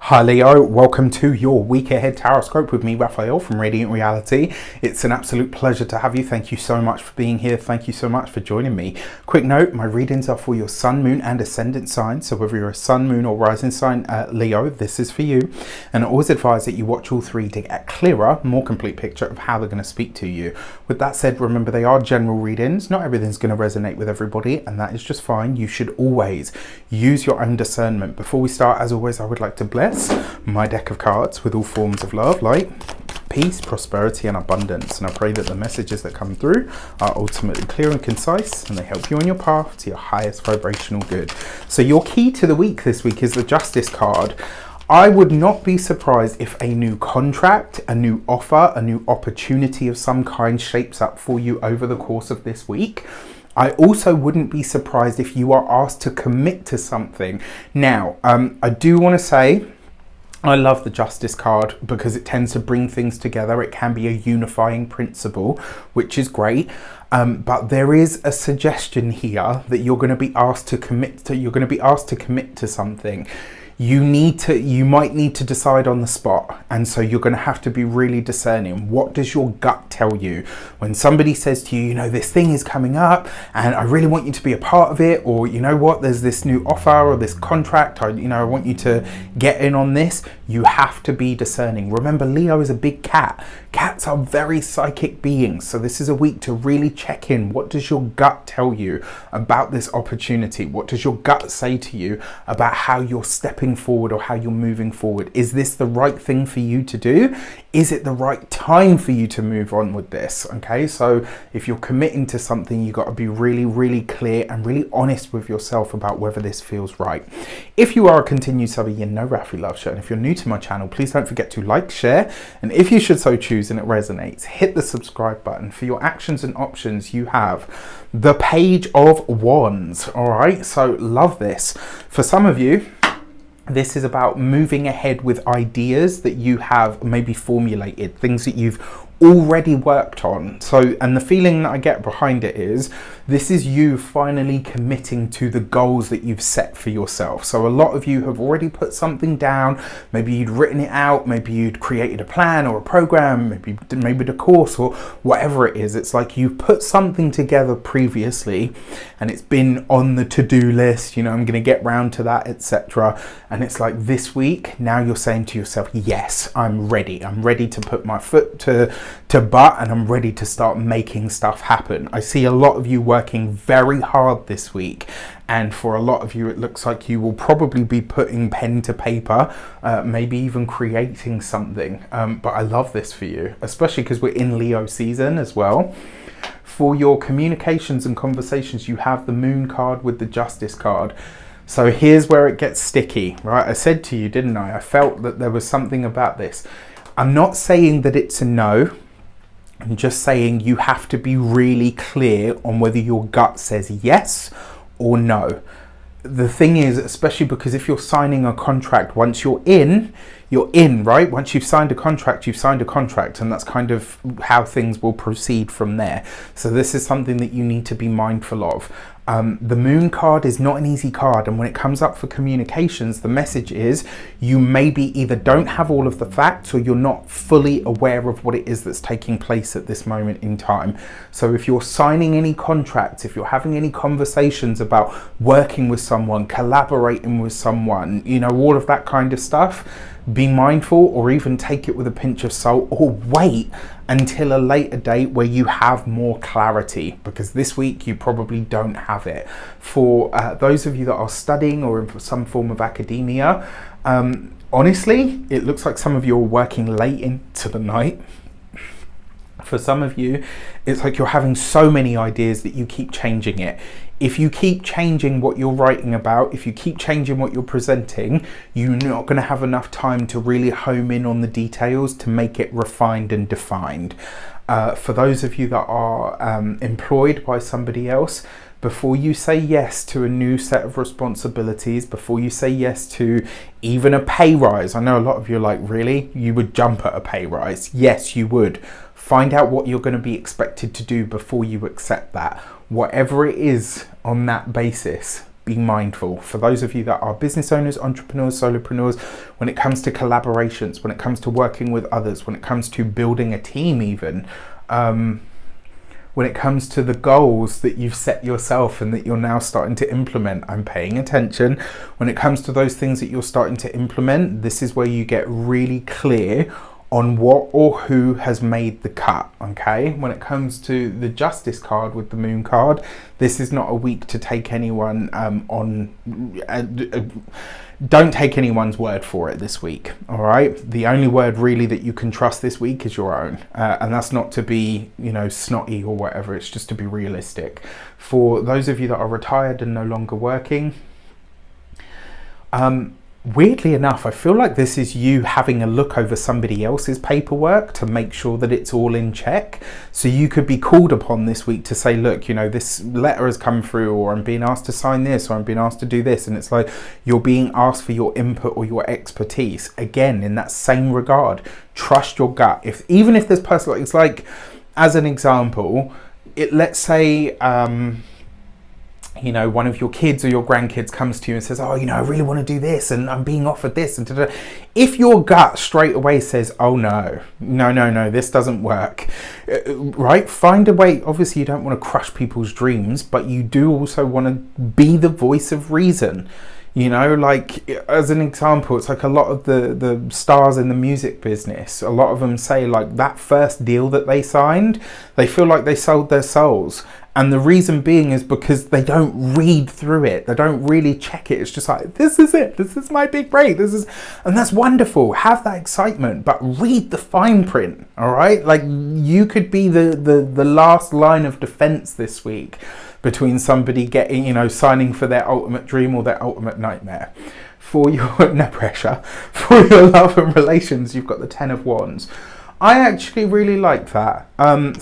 Hi Leo, welcome to your week ahead tarot with me, Raphael from Reydiant Reality. It's an absolute pleasure to have you. Thank you so much for being here. Thank you so much for joining me. Quick note, my readings are for your sun, moon and ascendant sign. So whether you're a sun, moon or rising sign, Leo, this is for you. And I always advise that you watch all three to get a clearer, more complete picture of how they're going to speak to you. With that said, remember they are general readings. Not everything's going to resonate with everybody, and that is just fine. You should always use your own discernment. Before we start, as always, I would like to bless my deck of cards with all forms of love, light, peace, prosperity and abundance, and I pray that the messages that come through are ultimately clear and concise and they help you on your path to your highest vibrational good. So your key to the week this week is the Justice card. I would not be surprised if a new contract, a new offer, a new opportunity of some kind shapes up for you over the course of this week. I also wouldn't be surprised if you are asked to commit to something. Now, I do want to say, I love the Justice card because it tends to bring things together. It can be a unifying principle, which is great. But there is a suggestion here that you're going to be asked to commit to, something. You might need to decide on the spot, and so you're going to have to be really discerning. What does your gut tell you when somebody says to you, you know, this thing is coming up and I really want you to be a part of it, or you know what, there's this new offer or this contract, I want you to get in on this. You have to be discerning. Remember, Leo is a big cat. Cats are very psychic beings, so this is a week to really check in. What does your gut tell you about this opportunity? What does your gut say to you about how you're stepping forward or how you're moving forward? Is this the right thing for you to do? Is it the right time for you to move on with this? Okay, so if you're committing to something, you've got to be really, really clear and really honest with yourself about whether this feels right. If you are a continued subby, you know Rafi loves you. And if you're new to my channel, please don't forget to like, share, and if you should so choose and it resonates, hit the subscribe button. For your actions and options, you have the Page of Wands. All right, so love this. For some of you, this is about moving ahead with ideas that you have maybe formulated, things that you've already worked on. So, and the feeling that I get behind it is this is you finally committing to the goals that you've set for yourself. So a lot of you have already put something down. Maybe you'd written it out, maybe you'd created a plan or a program, maybe the course or whatever it is. It's like you've put something together previously and it's been on the to-do list, you know, I'm going to get round to that, etc. And it's like this week, now you're saying to yourself, yes, I'm ready to put my foot to butt, and I'm ready to start making stuff happen. I see a lot of you working very hard this week, and for a lot of you it looks like you will probably be putting pen to paper, maybe even creating something. But I love this for you, especially because we're in Leo season as well. For your communications and conversations, you have the Moon card with the Justice card. So here's where it gets sticky, right? I said to you, didn't I? I felt that there was something about this. I'm not saying that it's a no. I'm just saying you have to be really clear on whether your gut says yes or no. The thing is, especially because if you're signing a contract, once you're in, right? Once you've signed a contract, and that's kind of how things will proceed from there. So this is something that you need to be mindful of. The Moon card is not an easy card, and when it comes up for communications, the message is you maybe either don't have all of the facts or you're not fully aware of what it is that's taking place at this moment in time. So if you're signing any contracts, if you're having any conversations about working with someone, collaborating with someone, you know, all of that kind of stuff, be mindful, or even take it with a pinch of salt, or wait until a later date where you have more clarity, because this week you probably don't have it. For those of you that are studying or in some form of academia, honestly, it looks like some of you are working late into the night. For some of you, it's like you're having so many ideas that you keep changing it. If you keep changing what you're writing about, if you keep changing what you're presenting, you're not going to have enough time to really home in on the details to make it refined and defined. For those of you that are employed by somebody else, before you say yes to a new set of responsibilities, before you say yes to even a pay rise, I know a lot of you are like, really? You would jump at a pay rise? Yes, you would. Find out what you're going to be expected to do before you accept that. Whatever it is on that basis, be mindful. For those of you that are business owners, entrepreneurs, solopreneurs, when it comes to collaborations, when it comes to working with others, when it comes to building a team even, when it comes to the goals that you've set yourself and that you're now starting to implement, I'm paying attention. When it comes to those things that you're starting to implement, this is where you get really clear on what or who has made the cut, okay? When it comes to the justice card with the moon card, this is not a week to take anyone don't take anyone's word for it this week, all right? The only word really that you can trust this week is your own. And that's not to be, snotty or whatever, it's just to be realistic. For those of you that are retired and no longer working, weirdly enough, I feel like this is you having a look over somebody else's paperwork to make sure that it's all in check. So you could be called upon this week to say, look, this letter has come through, or I'm being asked to sign this, or I'm being asked to do this. And it's like you're being asked for your input or your expertise. Again, in that same regard, trust your gut. Even if this person, it's like, as an example, let's say, one of your kids or your grandkids comes to you and says, oh, I really want to do this and I'm being offered this. And da-da. If your gut straight away says, oh, no, this doesn't work, right? Find a way. Obviously, you don't want to crush people's dreams, but you do also want to be the voice of reason. As an example, it's like a lot of the stars in the music business, a lot of them say like that first deal that they signed, they feel like they sold their souls. And the reason being is because they don't read through it. They don't really check it. It's just like, this is it. This is my big break. And that's wonderful. Have that excitement, but read the fine print. All right. Like you could be the last line of defense this week between somebody getting, signing for their ultimate dream or their ultimate nightmare. For your, no pressure, for your love and relations, you've got the 10 of Wands. I actually really like that.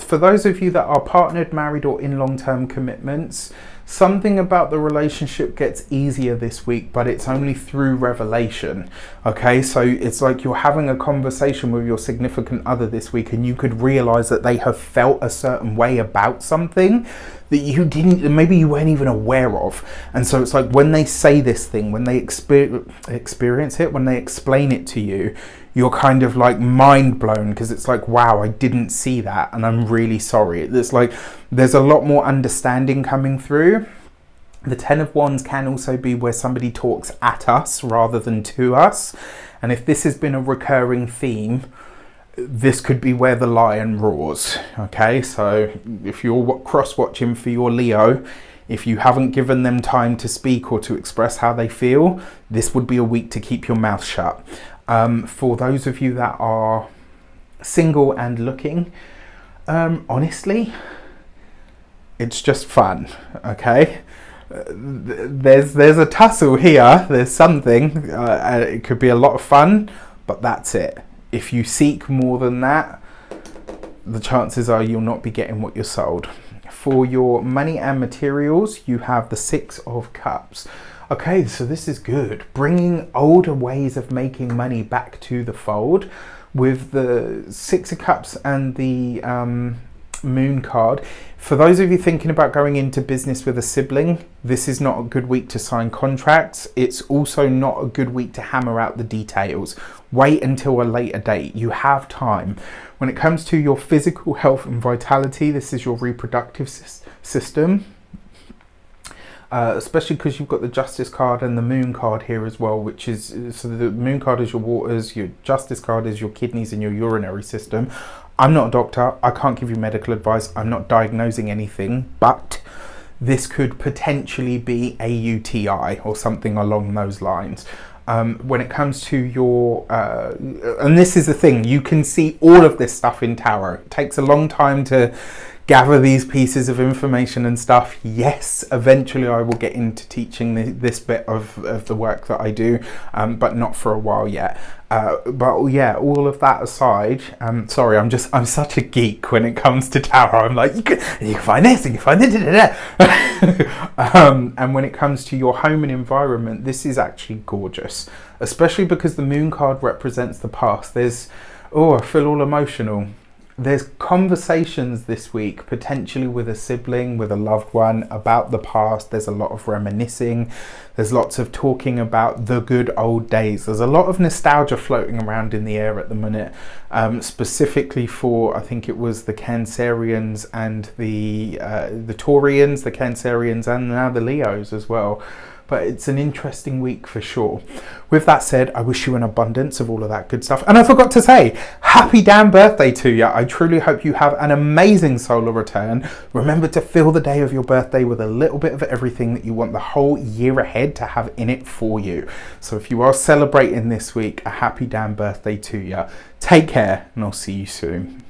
For those of you that are partnered, married, or in long-term commitments, something about the relationship gets easier this week, but it's only through revelation. Okay, so it's like you're having a conversation with your significant other this week and you could realize that they have felt a certain way about something that you didn't, maybe you weren't even aware of. And so it's like when they say this thing, when they experience it, when they explain it to you, you're kind of like mind blown, because it's like, wow, I didn't see that and I'm really sorry. It's like there's a lot more understanding coming through. The 10 of Wands can also be where somebody talks at us rather than to us. And if this has been a recurring theme, this could be where the lion roars. Okay, so if you're cross-watching for your Leo, if you haven't given them time to speak or to express how they feel, this would be a week to keep your mouth shut. For those of you that are single and looking, honestly, it's just fun, okay? There's a tussle here, there's something, it could be a lot of fun, but that's it. If you seek more than that, the chances are you'll not be getting what you're sold. For your money and materials, you have the 6 of Cups. Okay, so this is good. Bringing older ways of making money back to the fold. With the 6 of Cups and the Moon card. For those of you thinking about going into business with a sibling, this is not a good week to sign contracts. It's also not a good week to hammer out the details. Wait until a later date. You have time. When it comes to your physical health and vitality, this is your reproductive system. Especially because you've got the Justice card and the Moon card here as well, which is, so the Moon card is your waters, your Justice card is your kidneys and your urinary system. I'm not a doctor, I can't give you medical advice, I'm not diagnosing anything, but this could potentially be a UTI or something along those lines. When it comes to your, and this is the thing, you can see all of this stuff in tarot. It takes a long time to gather these pieces of information and stuff. Yes, eventually I will get into teaching this bit of the work that I do, but not for a while yet. But yeah, all of that aside, sorry, I'm such a geek when it comes to tarot. I'm like, you can find this, you can find this, and when it comes to your home and environment, this is actually gorgeous, especially because the Moon card represents the past. There's, oh, I feel all emotional. There's conversations this week, potentially with a sibling, with a loved one, about the past. There's a lot of reminiscing. There's lots of talking about the good old days. There's a lot of nostalgia floating around in the air at the minute, specifically for, I think it was the Cancerians and the Taurians, the Cancerians, and now the Leos as well. But it's an interesting week for sure. With that said, I wish you an abundance of all of that good stuff. And I forgot to say, happy damn birthday to you. I truly hope you have an amazing solar return. Remember to fill the day of your birthday with a little bit of everything that you want the whole year ahead to have in it for you. So if you are celebrating this week, a happy damn birthday to you. Take care, and I'll see you soon.